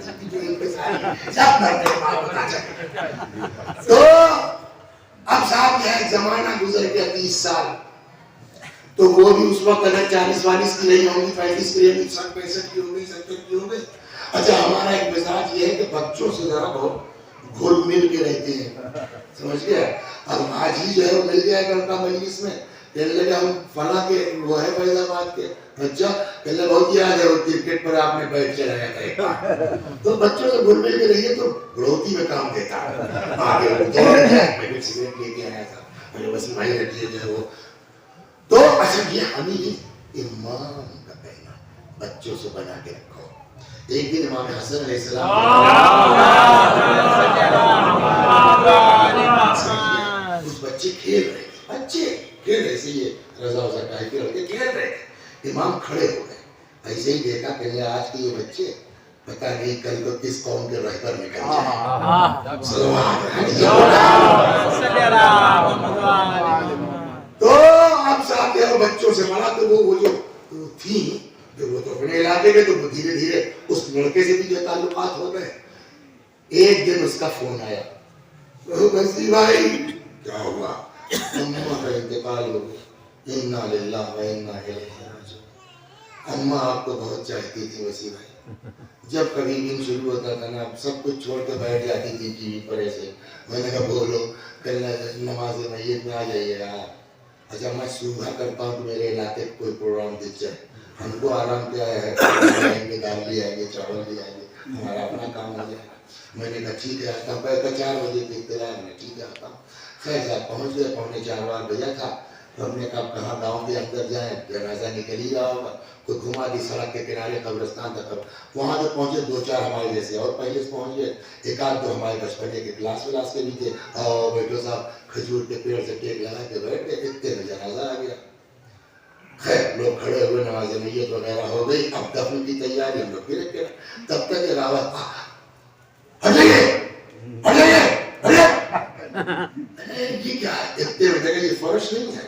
ان پہ ساری سب مرنے کے بعد پتا چلے گا. تو اب صاحب یہ زمانہ گزر گیا 30 سال, تو وہ بھی اس وقت اگر 40-42 کی نہیں ہوں گی, 35 کی نہیں, 65 کی ہو گئی, 70 کی ہو گئی. اچھا ہمارا ایک مزاج یہ ہے کہ بچوں سے ذرا بہت گھل مل کے رہتے ہیں, سمجھ گیا. اب آج ہی جو ہے وہ مل گیا ہے ان کا مجلس میں, کہنے لگے ہم فلاں کے وہ ہے فیض آباد کے, اچھا کہنے بہت یاد ہے وہ کرکٹ پر آپ نے بیٹھ کے رہا تھا. تو بچوں سے گھل مل کے رہیے تو بڑھوتی میں کام دیتا ہے. آگے میں سگریٹ لے کے آیا تھا, مجھے وسیم بھائی رکھیے جو ہے وہ. تو اچھا یہ ہمیں امام کا کہنا بچوں سے بنا کے رکھو. ایک دن امام حسن علیہ السلام کچھ بچے کھیل رہے تھے, یہ رضا وضا ٹائی کے کھیل رہے تھے. امام کھڑے ہو گئے, ایسے ہی دیکھا کہ آج کے یہ بچے پتہ نہیں کل کو کس قوم کے رہبر نکل جائیں. تو اب صاحب جو بچوں سے بڑا تو وہ جو تھی وہ تو اپنے علاقے کے, تو دھیرے دھیرے اس لڑکے سے بھی جو تعلقات ہو گئے. ایک دن اس کا فون آیا, بسی بھائی کیا ہوا, اماں کا انتقال ہو گیا, انا للہ و انا الیہ راجعون. اماں آپ کو بہت چاہتی تھی وسی بھائی, جب کبھی دن شروع ہوتا تھا نا سب کچھ چھوڑ کے بیٹھ جاتی تھی ٹی وی پر ایسے. میں نے کہا بولو کل نماز میت میں آ جائیے گا. اچھا میں صبح کرتا ہوں کہ میرے علاقے کوئی پروگرام دکھ جائے, ہم کو آرام کیا ہے, آئیں گے دال بھی آئیں گے چاول بھی آئیں گے, ہمارا اپنا کام ہو جائے گا. میں نے کہا ٹھیک ہے آتا ہوں, 4 بجے کے اطلاع میں ٹھیک ہے آتا ہوں. خیر صاحب پہنچ گئے, 3:45 بجا تھا. تو ہم نے کہا کہاں گاؤں کے اندر جائیں, جنازہ نکل ہی رہا ہوگا, کوئی گھما دی سڑک کے کنارے قبرستان تک. وہاں جو پہنچے 2-4 ہمارے جیسے اور پہلے سے پہنچ گئے, 1-2 ہمارے بچپنے کے کلاس کے بھی تھے. اور بیٹو صاحب کھجور کے پیڑ سے ٹیک لگا کے بیٹھ گئے, اتنے میں جنازہ آ گیا. خیر لوگ کھڑے ہوئے, نماز میت وغیرہ ہو گئی, اب دفن کی تیاری, ہم لوگ پھر کے تب تک یہ راوت یہ کیا اتنے میں دیکھا یہ فرش نہیں ہے.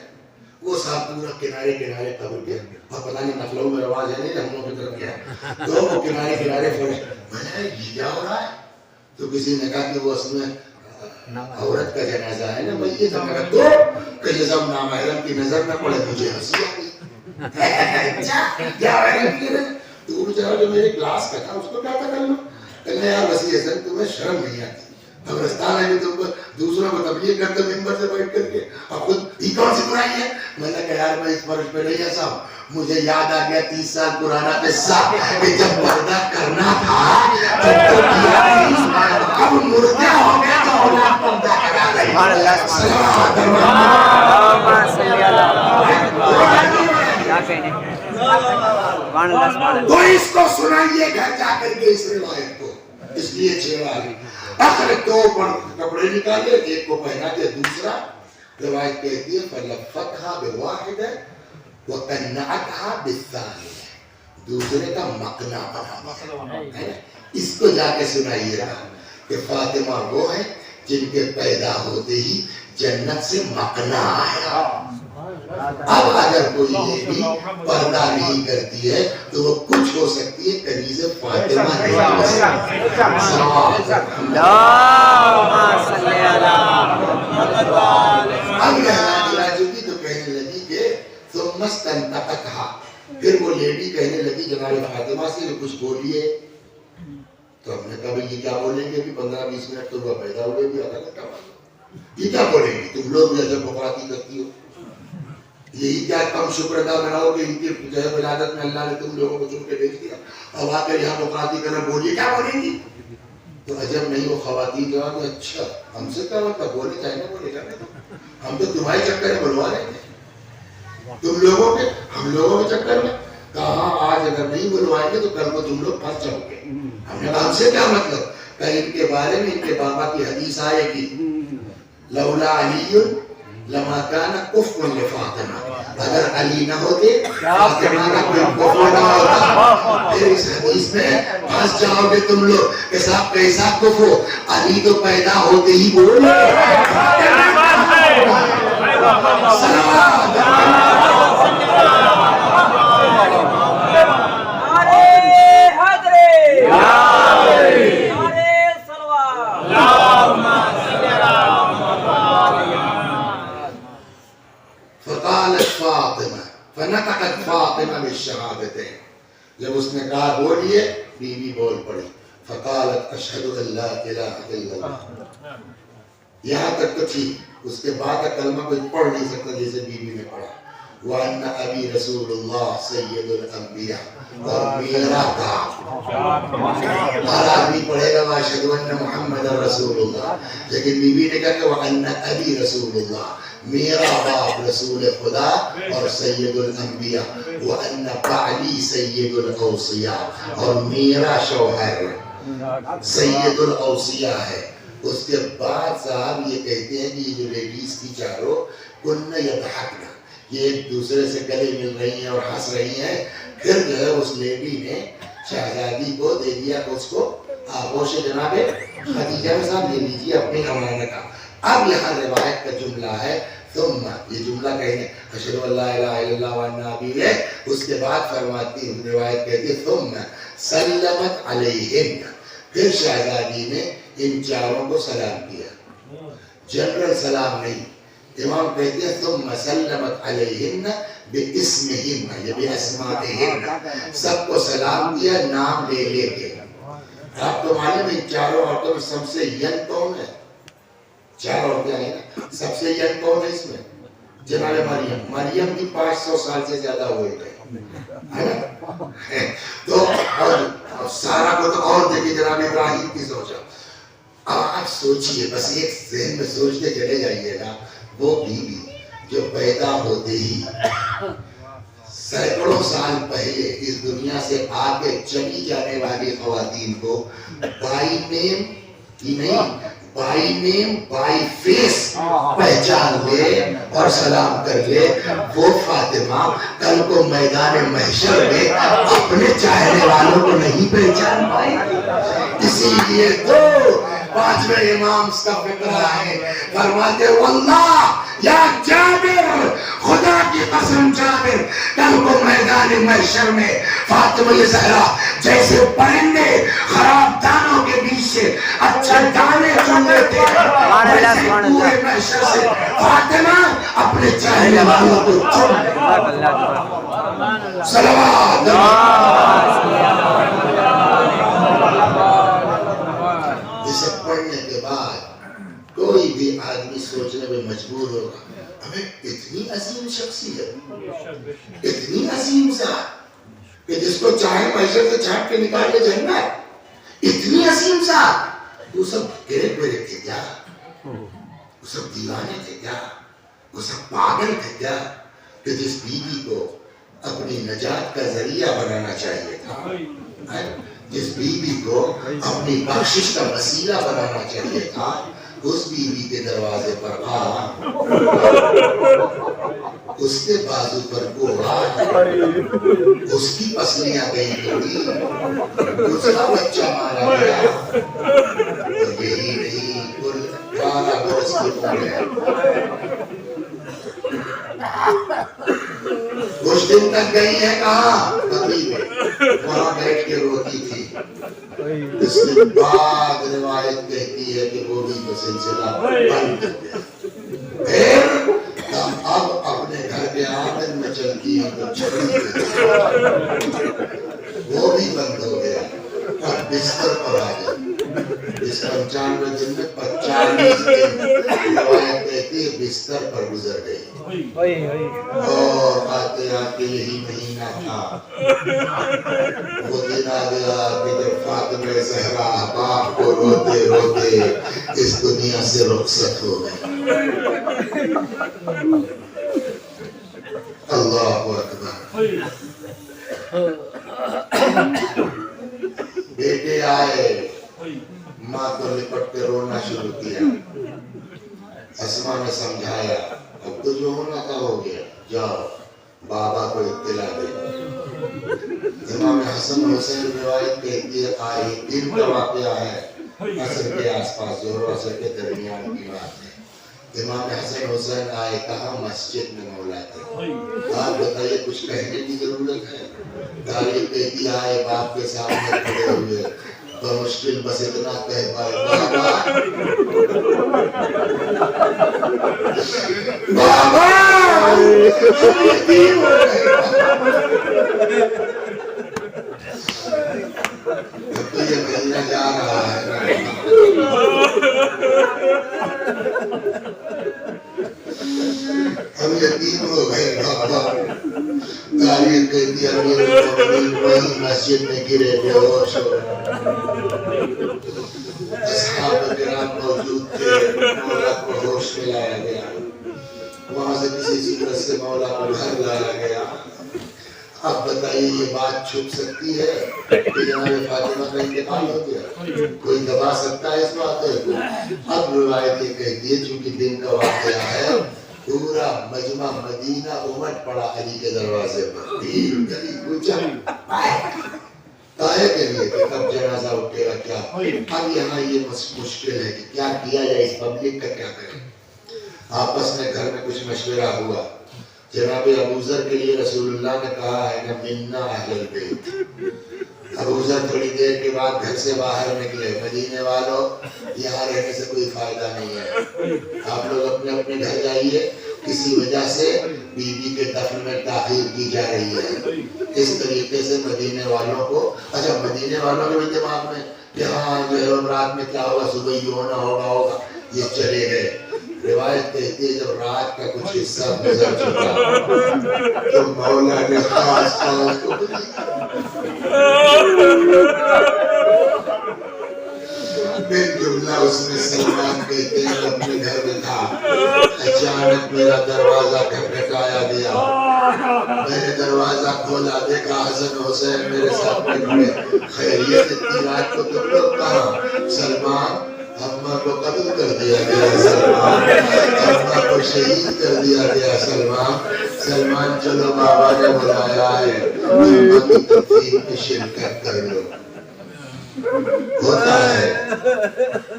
وہ صاحب پورا کنارے قبر گیا, اور پتہ نہیں لکھنؤ میں رواج ہے نہیں لکھنؤ کی طرف گیا, تو وہ کنارے فرش. میں نے یہ کیا ہو رہا ہے, تو کسی نے کہا کہ وہ اس میں عورت کا جنازہ ہے نا بھائی, تو کہ یہ سب نامحرم کی نظر نہ پڑے. مجھے ہنسی آ گئی, تو بیچارہ جو میرے کلاس کا تھا اس کو کیا تھا کر لو. کہنے یار وسیع حسن تمہیں شرم نہیں آتی, قبرستان ہے کہ تم دوسروں کو تبلیغ کرتے ممبر سے بیٹھ کر کے, اور خود یہ کون سی برائی ہے. میں نے کہا یار میں اس فرش پہ نہیں ایسا ہوں. مجھے یاد آ گیا 30 سال پرانا قصہ کہ جب پردہ کرنا تھا تب تو کیا نہیں, اب مردے ہو گئے تو اولاد پردہ کرا رہی. تو اس کو سنائیے گھر جا کر کے اس روایت کو, اس لیے چھیڑا. آخر دو کپڑے نکالے، ایک کو پہنا دیا، دوسرا روایت کہتی ہے فلفتھا بواحدہ وقنعتھا بالثانیہ، دوسرے کا مقنع بنا دیا. اس کو جا کے سنائیے گا کہ فاطمہ وہ ہے جن کے پیدا ہوتے ہی جنت سے مقنع آیا. اب اگر کوئی یہ بھی پردہ نہیں کرتی ہے تو وہ کچھ ہو سکتی ہے کنیز فاطمہ نہیں ہو سکتی. اب یہ چکی تو کہنے لگی کہ ثم استنطقتھا، پھر وہ لیڈی کہنے لگی جناب فاطمہ سے کہ کچھ بولیے. تو ہم نے کہا یہ کیا بولیں گے، 15-20 منٹ تو وہ پیدا ہوئے بھی آدھا گھنٹہ بعد یہ کیا بولیں گی، تم لوگ بھی عجب بکواسی کرتی ہو، یہی کیا کم شکر ادا بناؤ کہ ان کی جو ہے ولادت میں اللہ نے تم لوگوں کو چن کے بھیج دیا اور آ کر یہاں بکواسی کرنا، بولیے کیا بولیں گی. تو عجب نہیں وہ خواتین جواب کہ اچھا ہم سے کیا مطلب، بولے چاہے نہ بولے جانے تو، ہم تو تمہارے چکر میں بلوا رہے تھے، تم لوگوں کے ہم لوگوں کے چکر میں. کہاں آج اگر نہیں بلوائیں گے تو کل کو تم لوگ پھنس جاؤ گے. ہم نے کہا ہم سے کیا مطلب، کہ ان کے بارے میں ان کے بابا کی حدیث آئے گی لولا علی لما کان کفر لفاطمہ، اگر علی نہ ہوتے فاطمہ کا کوئی کفر نہ ہوتا. پھر اس حدیث میں پھنس جاؤ گے تم لوگ کہ صاحب کیسا کفر، علی تو پیدا ہوتے ہی بولے. فنطقت فاطمہ بالشہادتین، جب اس نے کہا بولیے، بیوی بول پڑی. فقالت اشہد ان لا الہ الا اللہ، یہاں تک تو ٹھیک، اس کے بعد کلمہ کوئی پڑھ نہیں سکتا جیسے بیوی نے پڑھا. وان ابی رسول اللہ سید الانبیاء، اور میرا باپ، ہر آدمی پڑھے گا واشہد ان محمد رسول اللہ، لیکن بیوی نے کہا کہ وان ابی رسول اللہ، میرا باپ رسول خدا اور سید الانبیاء، وان بعلی سید الاوصیاء، اور میرا شوہر سید الاوصیاء ہے. اس کے بعد صاحب یہ کہتے ہیں کہ یہ جو لیڈیز کی چاروں کن یضحکن، یہ ایک دوسرے سے گلے مل رہی ہیں اور ہنس رہی ہیں. پھر جو ہے اس لیڈی نے شہزادی کو دے دیا کہ اس کو آغوش جناب خدیجہ میں صاحب لے لیجیے اپنی امانت کا. اب یہاں روایت کا جملہ ہے ثم، یہ جملہ کہیں اشہد ان لا الہ الا اللہ وان ابی ہے، اس کے بعد فرماتی روایت کہتی ہے ثم سلمت علیہن، پھر شہزادی نے ان چاروں کو سلام کیا، جنرل سلام نہیں. امام کہتے ہیں ثم سلمت علیہن باسمہن، یہ باسمائہن، سب کو سلام کیا نام لے لے کے. آپ کو معلوم ہے ان چاروں عورتوں میں سب سے ینگ کون ہے؟ چار عورتیں ہیں نا، سب سے ینگ کون ہے اس میں؟ جناب مریم. مریم بھی 500 سال سے زیادہ ہوئے گئے. تو اور سارا کو تو اور دیکھیں جناب ابراہیم کی سوچا. اب آپ سوچئے، بس ایک ذہن میں سوچتے چلے جائیے گا، وہ بیوی جو پیدا ہوتے ہی سینکڑوں سال پہلے اس دنیا سے آگے چلی جانے والی خواتین کو بائی نیم ہی نہیں، بائی نیم بائی فیس پہچان لے اور سلام کر لے، وہ فاطمہ کل کو میدان محشر میں اپنے چاہنے والوں کو نہیں پہچان پائے. اسی لیے تو 5ویں امام کا فقرہ ہے، فرماتے واللہ یا جابر، خدا کی قسم جابر، کل کو میدان محشر میں فاطمہ زہرا جیسے پرندے خراب دانوں کے بیچ سے اچھے دانے چن لیتے ہیں، ویسے پورے محشر سے فاطمہ اپنے چاہنے والوں کو چن لے. صلوات جسے پڑھنے کے بعد کوئی بھی آدمی سوچنے میں مجبور ہوگا ہمیں اتنی عظیم شخصیت، اتنی عظیم ذات کہ جس کو چاہے محشر سے چھانٹ کے نکال لے جنت، اتنی عظیم ذات. وہ سب گرے گرے تھے کیا؟ وہ سب دیوانے تھے کیا؟ وہ سب پاگل تھے کیا کہ جس بیوی کو اپنی نجات کا ذریعہ بنانا چاہیے تھا؟ جس بیوی کو اپنی بخشش کا وسیلہ بنانا چاہیے تھا اس بیوی کے دروازے پر اس کے بازو پر گوڑا، اس کی پسلیاں گئی توڑی، اس کا بچہ مارا گیا، اور یہی نہیں کل 12 برس کی عمر ہے۔ کچھ دن تک گئی ہے کہاں؟ پتی میں، وہاں بیٹھ کے روتی تھی۔ اس کے بعد روایت کہتی ہے کہ وہ بھی تو سلسلہ بند ہو گیا۔ پھر اب اپنے گھر کے آنگن میں چلتی ہے تو چھڑی وہ بھی بند ہو گیا۔ اب بستر پر آ جائے، اس 95 دن میں 45 دن روایت کہتی ہے بستر پر گزر گئی، اور آتے آتے یہی مہینہ تھا۔ وہ دن آ گیا کہ جب فاطمہ زہرا باپ کو روتے روتے اس دنیا سے رخصت ہو گئی۔ اللہ اکبر۔ بیٹے آئے، ماں کو لپٹ کے رونا شروع کیا۔ اسما نے سمجھایا اب تو جو ہونا تھا ہو گیا، جاؤ بابا کو اطلاع دے۔ امام حسن حسین روایت کہتی ہے آئے، دن کا واقعہ ہے، عصر کے آس پاس، ظہر و عصر کے درمیان کی بات ہے۔ امام حسن حسین آئے، کہا مسجد میں مولا تھے، آپ بتائیے کچھ کہنے کی ضرورت ہے؟ تاریخ کہتی آئے، باپ کے سامنے کھڑے ہوئے، بمشکل بس اتنا کہہ پائے بابا بابا یتیم ہو گئے۔ تو یہ مہینہ جا رہا ہے، ہم یتیم ہو گئے بابا۔ تاریخ کہتی ہے امیر المومنین وہی مسجد میں گرے بے ہوش ہو، اصحاب کرام موجود تھے، مولا کو ہوش میں لایا گیا، وہاں سے کسی صورت سے مولا کو گھر لایا گیا۔ اب بتائیے یہ بات چھپ سکتی ہے کہ جناب فاطمہ کا انتقال ہو گیا؟ کوئی دبا سکتا ہے اس بات کو؟ اب روایت یہ کہتی ہے چونکہ دن کا واقعہ ہے، پورا مجمع مدینہ امٹ پڑا علی کے دروازے پر، بھیڑ گلی کوچہ تائے کے لیے کہ کب جنازہ اٹھے گا کیا۔ اب یہاں یہ مشکل ہے کہ کیا کیا جائے، اس پبلک کا کیا کریں۔ آپس میں گھر میں کچھ مشورہ ہوا۔ جناب ابوذر کے لیے رسول اللہ نے کہا ہے نا منا اہل البیت۔ ابوذر تھوڑی دیر کے بعد گھر سے باہر نکلے، مدینے والوں یہاں رہنے سے کوئی فائدہ نہیں ہے، آپ لوگ اپنے اپنے گھر جائیے، کسی وجہ سے بی بی کے دفن میں تاخیر کی جا رہی ہے۔ اس طریقے سے مدینے والوں کو، اچھا مدینے والوں کے دماغ میں کہ ہاں جو ہے رات میں کیا ہوگا، صبح یہ ہونا ہوگا، یہ چلے گئے۔ روایت کہتی ہے جب رات کا کچھ حصہ گزر چکا تو مولا نے خاص خاص کو بن جملہ اس میں سلمان کہتے ہیں اپنے گھر میں تھا، اچانک میرا دروازہ کھٹکھٹایا گیا، میں نے دروازہ کھولا، دیکھا حسن حسین میرے ساتھ میں کھڑے، خیریت اتنی رات کو تم لوگ کہاں؟ سلمان اماں کو قتل کر دیا گیا، سلمان اماں کو شہید کر دیا گیا، سلمان چلو بابا نے بلایا ہے، اماں کی تدفین میں شرکت کر لو۔ ہوتا ہے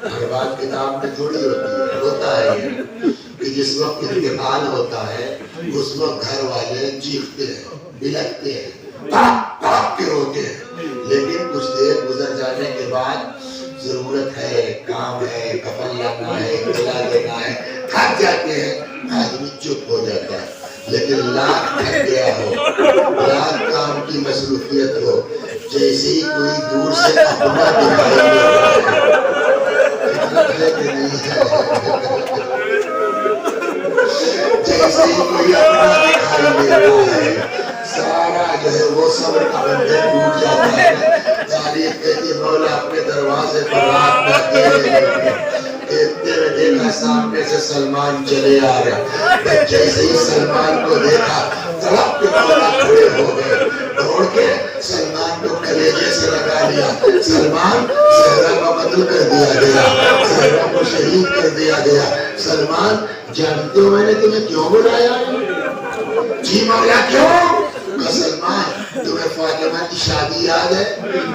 ہر بات کتاب میں تھوڑی ہوتی ہے، ہوتا ہے یہ کہ جس وقت انتقال ہوتا ہے اس وقت گھر والے چیختے ہیں، بلکتے ہیں، پاک پاک کے روتے ہیں، لیکن کچھ دیر گزر جانے کے بعد ضرورت ہے، کام ہے، کفن لانا ہے، اطلاع دینا ہے، تھک جاتے ہیں، آدمی چپ ہو جاتا ہے۔ لیکن لاکھ تھک گیا ہو، لاکھ کام کی مصروفیت ہو، جیسے ہی کوئی دور سے اپنا دکھائی دیتا ہے کہ نہیں ہے، جیسے ہی کوئی اپنا دکھائی دیتا ہے سارا جو ہے وہ صبر کا بندھن ٹوٹ جاتا ہے۔ تاریخ کہتی مولا اپنے دروازے پر رات میں اکیلے بیٹھے، دیکھتے ہوئے دیکھا سامنے سے سلمان چلے آ رہے، جیسے ہی سلمان کو دیکھا تڑپ کے مولا کھڑے ہو گئے، دوڑ کے سلمان کو کھلے کلیجے سے لگا لیا. سلمان زہرا کا قتل کر دیا گیا, زہرا کو شہید کر دیا گیا. سلمان جانتے ہو میں نے تمہیں کیوں بلایا؟ جی مولا کیوں؟ سلمان تمہیں فاطمہ کی شادی یاد ہے,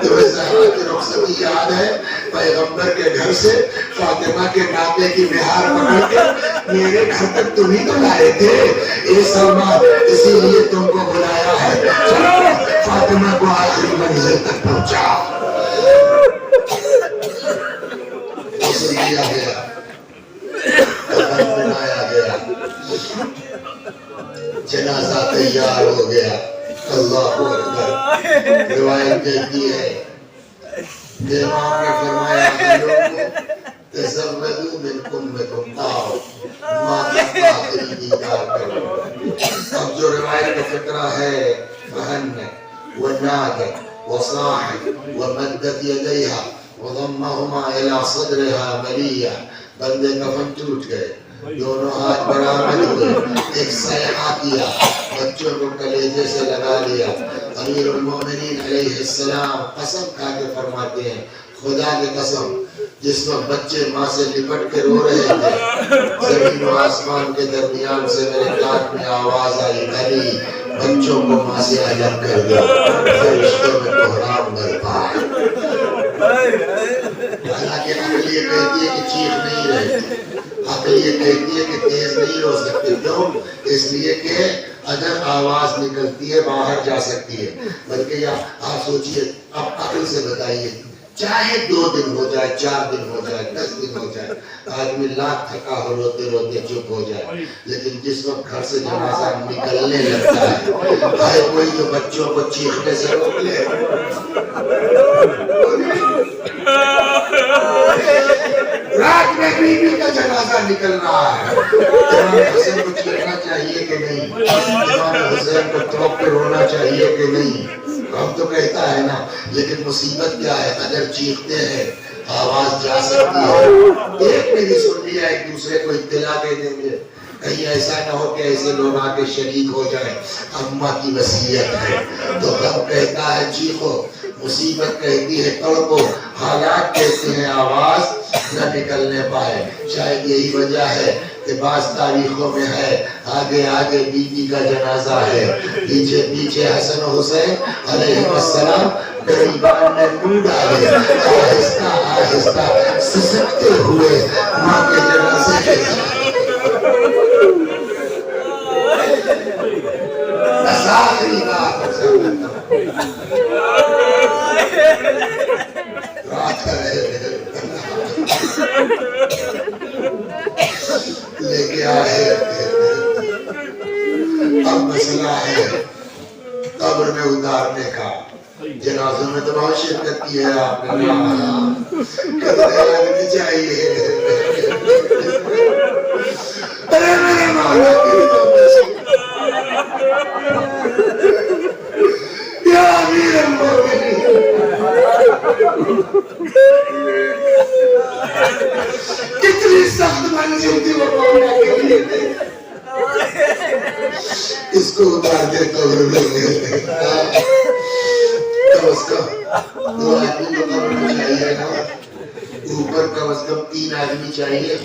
تمہیں زہرا کی رخصتی یاد ہے, پیغمبر کے گھر سے فاطمہ کے ناطے کی مہار پکڑ کے میرے گھر تک تم ہی تو لائے تھے. اے سلمان اسی لیے تم کو بلایا ہے, چلو فاطمہ کو آخری منزل تک پہنچا. غسل دیا گیا, کفن بنایا گیا, جنازہ تیار ہو گیا. اللہ اکبر. روایت کہتی ہے کہ امام نے فرمایا لوگوں تزودوا من امکم, آؤ ماتا کا آخری دیدار کرو. اب جو روایت کا فقرہ ہے, فہن ونادت وصاحت ومدت یدیہا وضمہما الى صدرها ملیہ. بندے کفن ٹوٹ گئے, دونوں ہاتھ برآمد ہوئے, ایک صیحہ کیا, بچوں کو کلیجے سے لگا لیا. امیر المومنین علیہ السلام قسم کھا کے فرماتے ہیں, خدا کی قسم جس وقت بچے ماں سے لپٹ کے رو رہے تھے, زمین و آسمان کے درمیان سے میرے کان میں آواز آئی, علی بچوں کو ماں سے الگ کر دو, فرشتوں میں بحران برپا ہے. حالانکہ عقل یہ کہتی ہے کہ چیخ نہیں رہتی, عقل یہ کہتی ہے کہ تیز نہیں ہو سکتے. کیوں؟ اس لیے کہ اگر آواز نکلتی ہے باہر جا سکتی ہے. بلکہ آپ سوچئے, اب عقل سے بتائیے, چاہے 2 دن ہو جائے, 4 دن ہو جائے, 10 دن ہو جائے, آدمی لاکھ تھکا ہو روتے روتے چپ ہو جائے, لیکن جس وقت گھر سے جنازہ نکلنے لگتا ہے کوئی جو بچوں کو چیخنے سے روک لے. رات میں بیوی کا جنازہ نکل رہا ہے, امام حسین کو چیخنا چاہیے کہ نہیں؟ امام حسین کو توپ کے رونا چاہیے کہ نہیں؟ ہم تو کہتا ہے نا, لیکن مصیبت کیا ہے, اگر چیختے ہیں آواز جا سکتی ہے. ایک نے بھی سن لیا, ایک دوسرے کو اطلاع دے دیں گے, کہیں ایسا نہ ہو کہ ایسے لوگ آ کے شریک ہو جائیں. اماں کی وصیت ہے تو غم کہتا ہے چیخو, مصیبت کہتی ہے تڑپو, حالات کہتے ہیں آواز نہ نکلنے پائے. شاید یہی وجہ ہے کہ بعض تاریخوں میں ہے آگے آگے بیوی کا جنازہ ہے, پیچھے پیچھے حسن و حسین علیہ السلام. غریبان نے منہ ڈالے, آہستہ آہستہ سسکتے ہوئے ماں کے جنازے کے بس آخری بات رات لے کے آئے. اب مسئلہ ہے قبر میں اتارنے کا. جنازوں میں تو بہت شرکت کی ہے آپ نے, قدر لگنی چاہیے. ارے میرے مولا یا امیر المومنین, کتنی سخت منزل تھی وہ مولا کے لیے. اس کو اتار دے قبر میں, کم از کم 2 آدمی تو قبر میں چاہیے نا, اوپر کم از کم 3 آدمی چاہیے,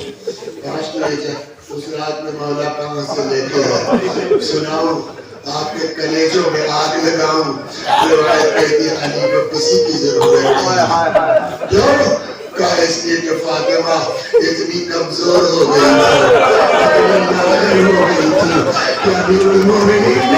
5 لے جائے. اس رات میں مولا کہاں سے لے کے سناؤ, آپ کے کلیجوں میں آگ لگاؤں. روایت کہتی ہے علی کو کسی کی ضرورت نہیں. کیوں؟ کہا اس لیے کہ فاطمہ اتنی کمزور ہو گئی تھی, اتنی نادر ہو گئی تھی کہ امیر المومنین